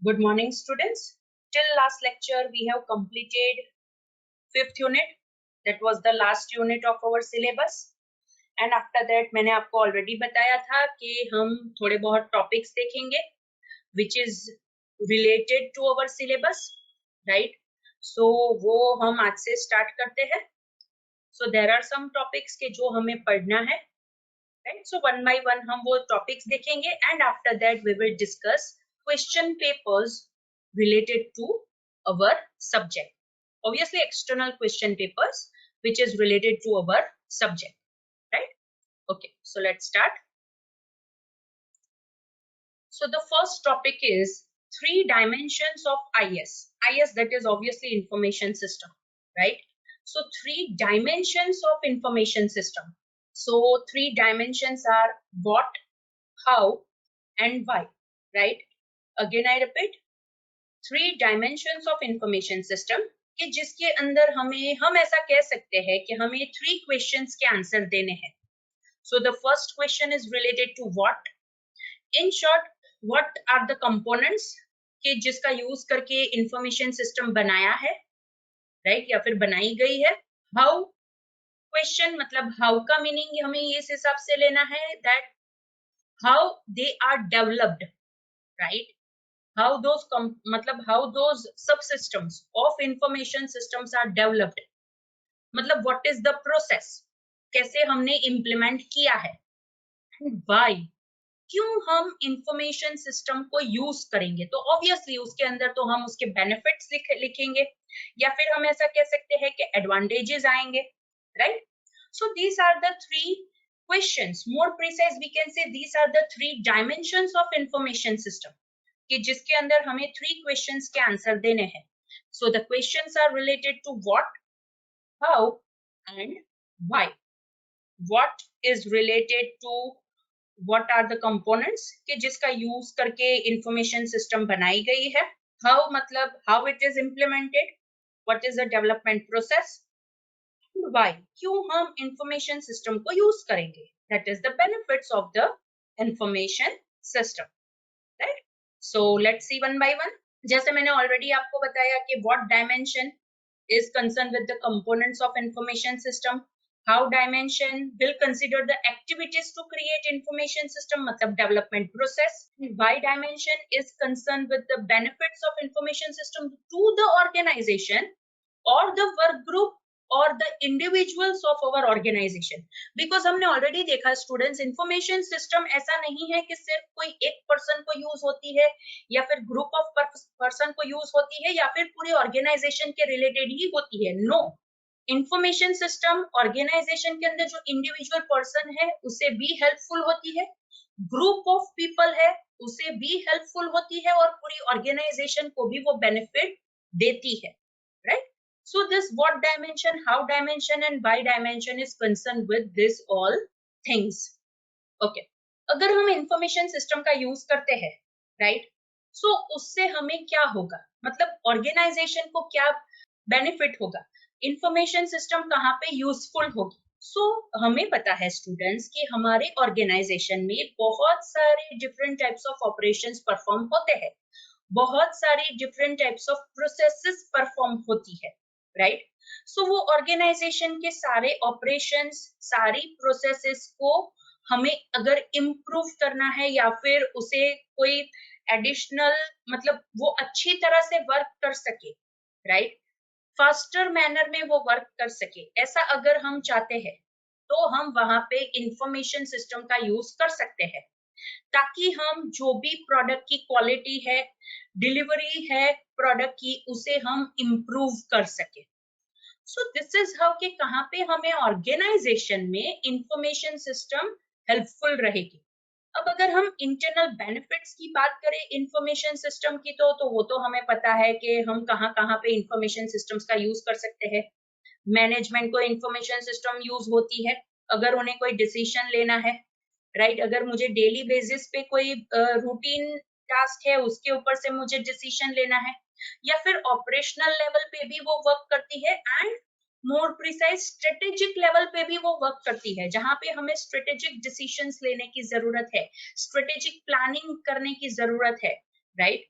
Good morning, students. Till last lecture, we have completed fifth unit. That was the last unit of our syllabus. And after that, मैंने आपको already बताया था कि हम थोड़े बहुत topics देखेंगे, which is related to our syllabus, right? So वो हम आज से start करते हैं. So there are some topics के जो हमें पढ़ना है, right? So one by one हम वो topics देखेंगे, and after that we will discuss question papers related to our subject. Obviously external question papers which is related to our subject, right? Okay, so let's start. So the first topic is three dimensions of IS. IS, that is obviously information system, right? So three dimensions of information system. So three dimensions are what, how and why, right? Again I repeat, three dimensions of information system कि जिसके अंदर हम ऐसा कह सकते हैं कि हमें three questions के आंसर देने हैं. So the first question is related to what. In short, what are the components कि जिसका यूज करके information system बनाया है, right? या फिर बनाई गई है. How question मतलब how का meaning हमें इस हिसाब से लेना है that how they are developed, right? How those how those subsystems of information systems are developed, मतलब what is the process, कैसे हमने implement किया है, and why, क्यों हम information system को use करेंगे. तो obviously उसके अंदर तो हम उसके benefits लिखेंगे या फिर हम ऐसा कह सकते हैं कि advantages आएंगे, right? So these are the three questions. More precise we can say these are the three dimensions of information system कि जिसके अंदर हमें three questions के आंसर देने हैं. So the questions are related to what, how and why. What is related to what are the components कि जिसका use करके information system बनाई गई है. How मतलब how it is implemented, what is the development process, and why क्यों हम information system को यूज करेंगे. That is the benefits of the information system, right? So let's see one by one. जैसे मैंने already आपको बताया कि what dimension is concerned with the components of information system. How dimension will consider the activities to create information system मतलब development process. Why dimension is concerned with the benefits of information system to the organization or the work group or the individuals of our organization. Because हमने already देखा students, information system ऐसा नहीं है कि सिर्फ कोई एक person को use होती है या फिर group of person को use होती है या फिर पूरी organization के related ही होती है. No, information system organization के अंदर जो individual person है उसे भी helpful होती है, group of people है उसे भी helpful होती है और पूरी organization को भी वो benefit देती है, right? So this what dimension, how dimension and why dimension is concerned with this all things. Okay, अगर हम information system का use करते हैं, right? So उससे हमें क्या होगा, मतलब organization को क्या benefit होगा, information system कहाँ पे useful होगी. So हमें पता है students कि हमारे organization में बहुत सारे different types of operations perform होते हैं, बहुत सारी different types of processes perform होती है, right? So वो organization के सारे operations, सारी processes को हमें अगर improve करना है या फिर उसे कोई additional मतलब वो अच्छी तरह से work कर सके, right? Faster manner में वो work कर सके, ऐसा अगर हम चाहते हैं तो हम वहां पे information system का use कर सकते हैं ताकि हम जो भी प्रोडक्ट की क्वालिटी है, डिलीवरी है प्रोडक्ट की, उसे हम इम्प्रूव कर सके. सो दिस इज हाउ कि कहाँ पे हमें ऑर्गेनाइजेशन में इंफॉर्मेशन सिस्टम हेल्पफुल रहेगी. अब अगर हम इंटरनल बेनिफिट्स की बात करें इंफॉर्मेशन सिस्टम की तो वो तो हमें पता है कि हम कहाँ कहाँ पे इंफॉर्मेशन सिस्टम्स का यूज कर सकते हैं. मैनेजमेंट को इंफॉर्मेशन सिस्टम यूज होती है अगर उन्हें कोई डिसीजन लेना है, राइट? अगर मुझे डेली बेसिस पे कोई रूटीन टास्क है उसके ऊपर से मुझे डिसीजन लेना है, या फिर ऑपरेशनल लेवल पे भी वो वर्क करती है and more precise strategic level पे भी वो वर्क करती है जहां पे हमें स्ट्रेटेजिक डिसीजंस लेने की जरूरत है, स्ट्रेटेजिक प्लानिंग करने की जरूरत है, right?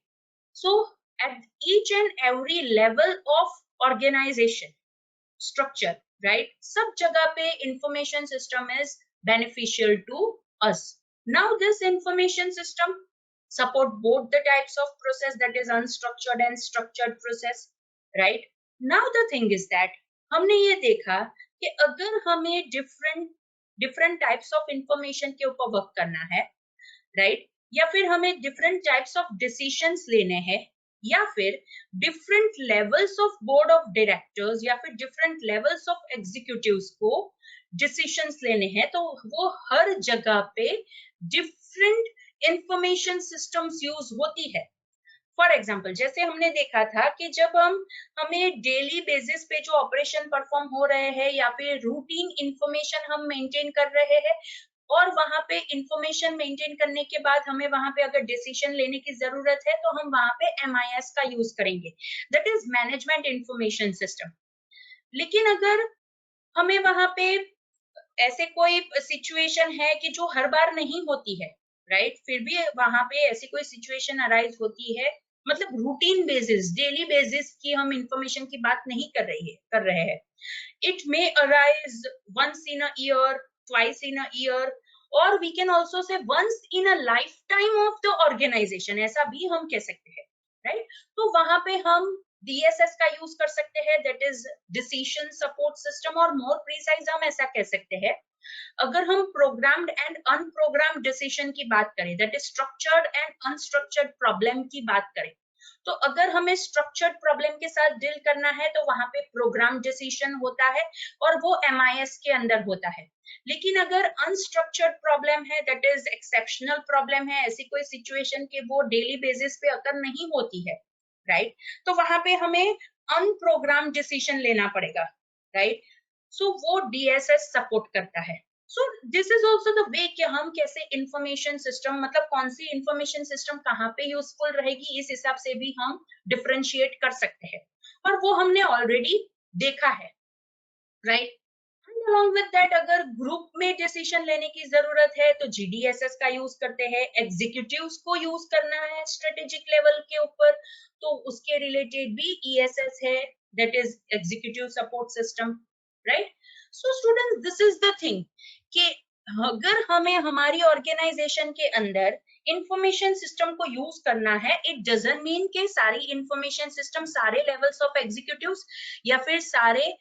So at each and every level of organization structure, right, सब जगह पे information system is beneficial to us. Now this information system support both the types of process, that is unstructured and structured process, right? Now the thing is that हमने ये देखा कि अगर हमें different types of information के ऊपर work करना है, right, या फिर हमें different types of decisions लेने हैं, या फिर different levels of board of directors या फिर different levels of executives को decisions लेने हैं, तो वो हर जगह पे different information systems यूज होती है. फॉर एग्जाम्पल जैसे हमने देखा था कि जब हमें डेली बेसिस पे जो ऑपरेशन परफॉर्म हो रहे हैं या फिर रूटीन इंफॉर्मेशन हम मेंटेन कर रहे हैं, और वहां पे इंफॉर्मेशन मेंटेन करने के बाद हमें वहां पे अगर डिसीजन लेने की जरूरत है तो हम वहां पे MIS का यूज करेंगे, that is management information system. लेकिन अगर हमें वहां पे ऐसे कोई सिचुएशन है कि जो हर बार नहीं होती है, राइट, फिर भी वहां पे ऐसी कोई सिचुएशन अराइज होती है, मतलब रूटीन बेसिस डेली बेसिस की हम इंफॉर्मेशन की बात नहीं कर रहे हैं. It may arise once in a year, twice in a year, और we can also say once in a life time of the organisation, ऐसा भी हम कह सकते हैं, राइट. तो वहां पे हम DSS का यूज कर सकते हैं, that is decision support system, और मोर प्रिसाइज हम ऐसा कह सकते हैं अगर हम प्रोग्राम्ड एंड अनप्रोग्राम्ड डिसीजन की बात करें, that is structured and unstructured problem की बात करें, तो अगर हमें स्ट्रक्चर्ड प्रॉब्लम के साथ डील करना है तो वहां पे प्रोग्राम डिसीजन होता है और वो MIS के अंदर होता है. लेकिन अगर अनस्ट्रक्चर्ड प्रॉब्लम है, दैट इज एक्सेप्शनल प्रॉब्लम है, ऐसी कोई सिचुएशन के वो डेली बेसिस पे अगर नहीं होती है, राइट, तो वहां पे हमें अनप्रोग्राम डिसीजन लेना पड़ेगा, राइट. सो वो DSS सपोर्ट करता है. So this is also the way कि हम कैसे इंफॉर्मेशन सिस्टम, मतलब कौन सी इंफॉर्मेशन सिस्टम कहाँ पे यूजफुल रहेगी, इस हिसाब से भी हम डिफरेंशिएट कर सकते हैं, और वो हमने ऑलरेडी देखा है, राइट. along with that अगर ग्रुप में डिसीजन लेने की जरूरत है तो GDSS का यूज करते हैं, एग्जीक्यूटिव्स को यूज करना है स्ट्रेटेजिक लेवल के ऊपर तो उसके रिलेटेड भी ESS है, that is executive support system, right. So students this is the thing कि अगर हमें हमारी ऑर्गेनाइजेशन के अंदर इंफॉर्मेशन सिस्टम को यूज करना है, इट डजंट मीन कि सारी इंफॉर्मेशन सिस्टम सारे लेवल्स ऑफ एग्जीक्यूटिव्स या फिर सारे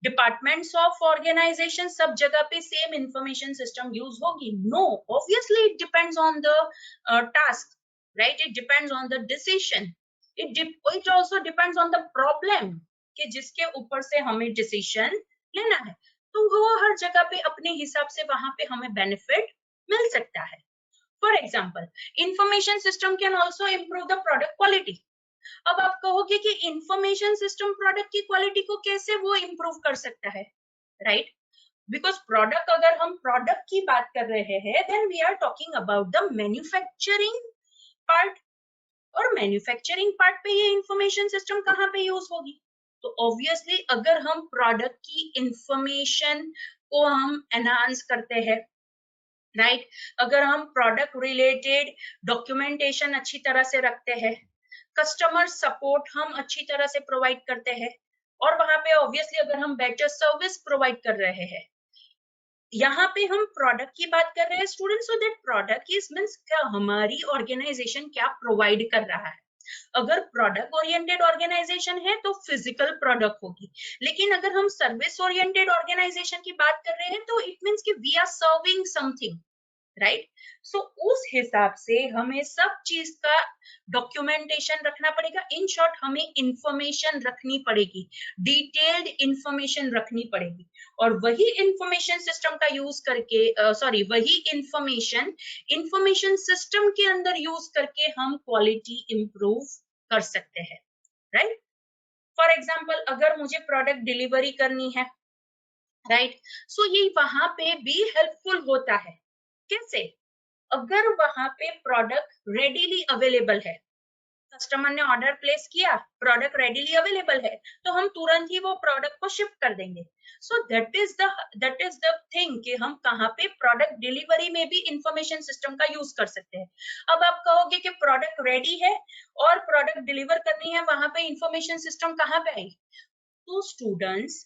डिपार्टमेंट्स ऑफ ऑर्गेनाइजेशन सब जगह पे सेम इंफॉर्मेशन सिस्टम यूज होगी. No, obviously it depends on the task, right, it depends on the decision, it also depends on the problem कि जिसके ऊपर से हमें डिसीजन लेना है, तो वो हर जगह पे अपने हिसाब से वहां पे हमें बेनिफिट मिल सकता है. For example information system can also improve the product quality. अब आप कहोगे कि इंफॉर्मेशन सिस्टम प्रोडक्ट की क्वालिटी को कैसे वो इम्प्रूव कर सकता है, राइट, बिकॉज प्रोडक्ट, अगर हम प्रोडक्ट की बात कर रहे हैं then we are talking about the manufacturing part, और मैन्युफैक्चरिंग पार्ट पे ये इंफॉर्मेशन सिस्टम कहाँ पे यूज होगी, तो ऑब्वियसली अगर हम प्रोडक्ट की इंफॉर्मेशन को हम एनहांस करते हैं, राइट, अगर हम प्रोडक्ट रिलेटेड डॉक्यूमेंटेशन अच्छी तरह से रखते हैं, कस्टमर सपोर्ट हम अच्छी तरह से प्रोवाइड करते हैं, और वहां पे ऑब्वियसली अगर हम बेटर सर्विस प्रोवाइड कर रहे हैं, यहाँ पे हम प्रोडक्ट की बात कर रहे हैं students, so that product is means क्या हमारी ऑर्गेनाइजेशन क्या प्रोवाइड कर रहा है. अगर प्रोडक्ट ओरिएंटेड ऑर्गेनाइजेशन है तो फिजिकल प्रोडक्ट होगी, लेकिन अगर हम सर्विस ओरिएंटेड ऑर्गेनाइजेशन की बात कर रहे हैं तो इट मींस कि we are serving something, right. So उस हिसाब से हमें सब चीज का डॉक्यूमेंटेशन रखना पड़ेगा. इन शॉर्ट हमें इंफॉर्मेशन रखनी पड़ेगी, डिटेल्ड इंफॉर्मेशन रखनी पड़ेगी, और वही इंफॉर्मेशन सिस्टम का यूज करके वही इंफॉर्मेशन सिस्टम के अंदर यूज करके हम क्वालिटी इंप्रूव कर सकते हैं, राइट. फॉर एग्जाम्पल अगर मुझे प्रोडक्ट डिलीवरी करनी है, राइट, सो ये वहां पे भी हेल्पफुल होता है. कैसे? अगर वहां पे प्रोडक्ट रेडीली अवेलेबल है, कस्टमर ने ऑर्डर प्लेस किया, प्रोडक्ट रेडीली अवेलेबल है, तो हम तुरंत ही वो प्रोडक्ट को शिफ्ट कर देंगे. So that is the thing कि हम कहाँ पे प्रोडक्ट डिलीवरी में भी इंफॉर्मेशन सिस्टम का यूज कर सकते हैं. अब आप कहोगे कि प्रोडक्ट रेडी है और प्रोडक्ट प्रोडक्ट डिलीवर करनी है वहां पे इंफॉर्मेशन सिस्टम कहाँ पे आएगी? तो स्टूडेंट्स,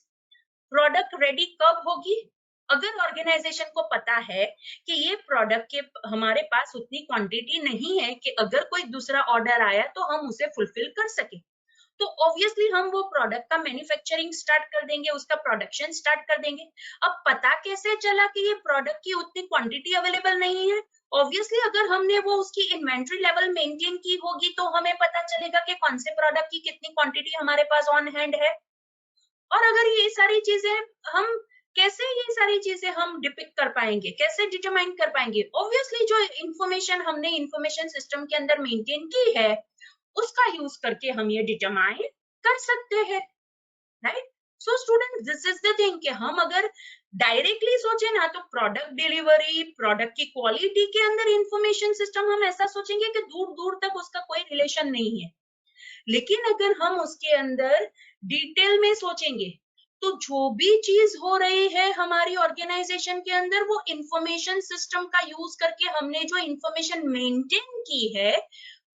प्रोडक्ट रेडी कब होगी? अगर ऑर्गेनाइजेशन को पता है कि ये प्रोडक्ट के हमारे पास उतनी क्वांटिटी नहीं है कि अगर कोई दूसरा ऑर्डर आया तो हम उसे फुलफिल कर सके, तो ऑब्वियसली हम वो प्रोडक्ट का मैन्युफैक्चरिंग स्टार्ट कर देंगे, उसका प्रोडक्शन स्टार्ट कर देंगे। अब पता कैसे चला कि ये प्रोडक्ट की उतनी क्वांटिटी अवेलेबल नहीं है? ऑब्वियसली अगर हमने वो उसकी इन्वेंट्री लेवल मेंटेन की होगी तो हमें पता चलेगा कि कौन से प्रोडक्ट की कितनी क्वांटिटी हमारे पास ऑन हैंड है। और अगर ये सारी चीजें हम कैसे ये सारी चीजें हम डिपिक्ट कर पाएंगे, कैसे डिटरमाइन कर पाएंगे? ऑब्वियसली जो इंफॉर्मेशन हमने इंफॉर्मेशन सिस्टम के अंदर मेंटेन की है उसका यूज करके हम ये डिटरमाइन कर सकते हैं, right? So student, this is the thing कि हम अगर डायरेक्टली सोचे ना तो प्रोडक्ट डिलीवरी, प्रोडक्ट की क्वालिटी के अंदर इंफॉर्मेशन सिस्टम हम ऐसा सोचेंगे कि दूर दूर तक उसका कोई रिलेशन नहीं है। लेकिन अगर हम उसके अंदर डिटेल में सोचेंगे तो जो भी चीज हो रही है हमारी ऑर्गेनाइजेशन के अंदर वो इंफॉर्मेशन सिस्टम का यूज करके हमने जो इंफॉर्मेशन मेंटेन की है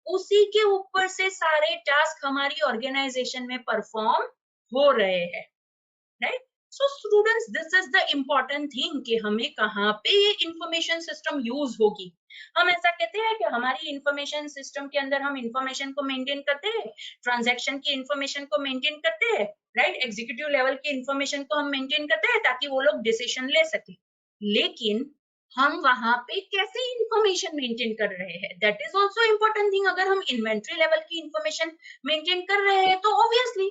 उसी के ऊपर से सारे टास्क हमारी ऑर्गेनाइजेशन में परफॉर्म हो रहे हैं, right? So students, this is the important thing कि हमें कहाँ पे ये इंफॉर्मेशन सिस्टम यूज होगी। हम ऐसा कहते हैं कि हमारी इंफॉर्मेशन सिस्टम के अंदर हम इंफॉर्मेशन को मेंटेन करते हैं, ट्रांजैक्शन की इंफॉर्मेशन को मेंटेन करते हैं, राइट? एग्जीक्यूटिव लेवल की इंफॉर्मेशन को हम मेंटेन करते हैं ताकि वो लोग डिसीजन ले सके। लेकिन हम वहां पे कैसे इंफॉर्मेशन मेंटेन कर रहे हैं, that is also important thing. अगर हम इन्वेंट्री लेवल की इंफॉर्मेशन मेंटेन कर रहे हैं तो ऑब्वियसली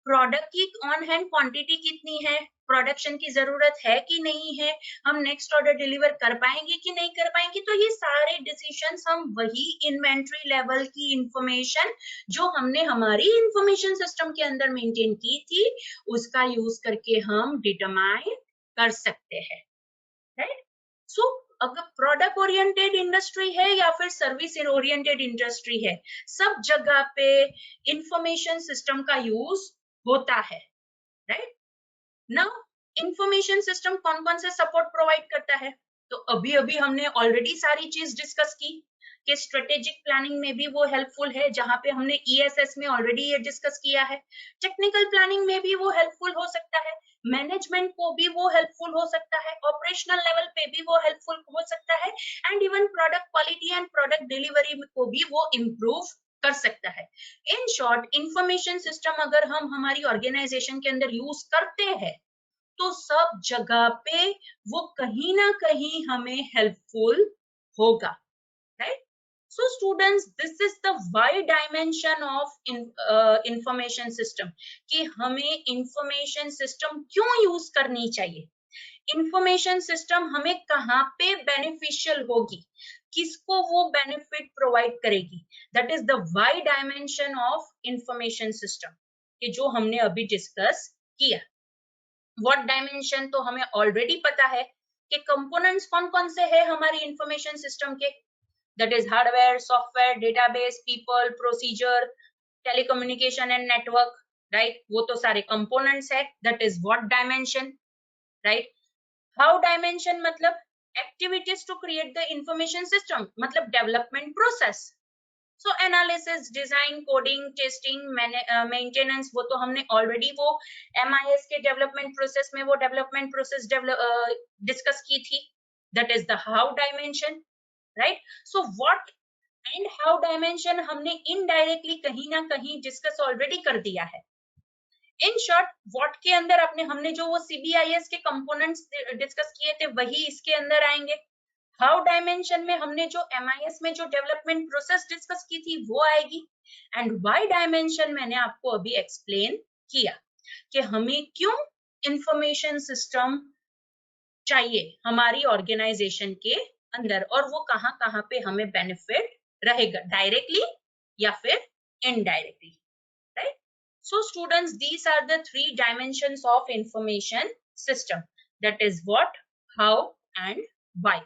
प्रोडक्ट की ऑन हैंड क्वांटिटी कितनी है, प्रोडक्शन की जरूरत है कि नहीं है, हम नेक्स्ट ऑर्डर डिलीवर कर पाएंगे कि नहीं कर पाएंगे, तो ये सारे डिसीजंस हम वही इन्वेंट्री लेवल की इंफॉर्मेशन जो हमने हमारी इंफॉर्मेशन सिस्टम के अंदर मेंटेन की थी उसका यूज करके हम डिटरमाइन कर सकते हैं, राइट? सो अगर प्रोडक्ट ओरिएंटेड इंडस्ट्री है या फिर सर्विस ओरिएंटेड इंडस्ट्री है, सब जगह पे इंफॉर्मेशन सिस्टम का यूज होता है, राइट? नाउ इंफॉर्मेशन सिस्टम कौन कौन से सपोर्ट प्रोवाइड करता है? तो अभी अभी हमने ऑलरेडी सारी चीज डिस्कस की कि स्ट्रेटेजिक प्लानिंग में भी वो हेल्पफुल है, जहां पे हमने ईएसएस में ऑलरेडी ये डिस्कस किया है। टेक्निकल प्लानिंग में भी वो हेल्पफुल हो सकता है, मैनेजमेंट को भी वो हेल्पफुल हो सकता है, ऑपरेशनल लेवल पे भी वो हेल्पफुल हो सकता है, and even product quality and product delivery को भी वो इम्प्रूव कर सकता है। इन शॉर्ट, इंफॉर्मेशन सिस्टम अगर हम हमारी ऑर्गेनाइजेशन के अंदर यूज करते हैं तो सब जगह पे वो कहीं ना कहीं हमें हेल्पफुल होगा, right? So students, this is the why dimension of information system कि हमें इंफॉर्मेशन सिस्टम क्यों यूज करनी चाहिए, इंफॉर्मेशन सिस्टम हमें कहाँ पे बेनिफिशियल होगी, किसको वो बेनिफिट प्रोवाइड करेगी, that is the why dimension of information system कि जो हमने अभी डिस्कस किया। व्हाट डायमेंशन तो हमें ऑलरेडी पता है कि कंपोनेंट्स कौन कौन से हैं हमारी इंफॉर्मेशन सिस्टम के, that is hardware, software, database, people, procedure, telecommunication and network, right? वो तो सारे कंपोनेंट्स है, that is what dimension, right? How dimension मतलब activities to create the information system, मतलब development process. So analysis, design, coding, testing, maintenance, वो तो हमने already वो एमआईएस के डेवलपमेंट प्रोसेस में वो डेवलपमेंट प्रोसेस डिस्कस की थी, that is the how dimension, right? So what and how dimension हमने इनडायरेक्टली कहीं ना कहीं डिस्कस ऑलरेडी कर दिया है। इन शॉर्ट, व्हाट के अंदर हमने जो वो सीबीआईएस के कंपोनेंट्स डिस्कस किए थे वही इसके अंदर आएंगे। हाउ डायमेंशन में हमने जो एमआईएस में जो डेवलपमेंट प्रोसेस डिस्कस की थी वो आएगी, एंड वाई डायमेंशन मैंने आपको अभी एक्सप्लेन किया कि हमें क्यों इंफॉर्मेशन सिस्टम चाहिए हमारी ऑर्गेनाइजेशन के अंदर और वो कहाँ कहाँ पे हमें बेनिफिट रहेगा, डायरेक्टली या फिर indirectly, right? So students, these are the three dimensions of information system, that is what, how and why.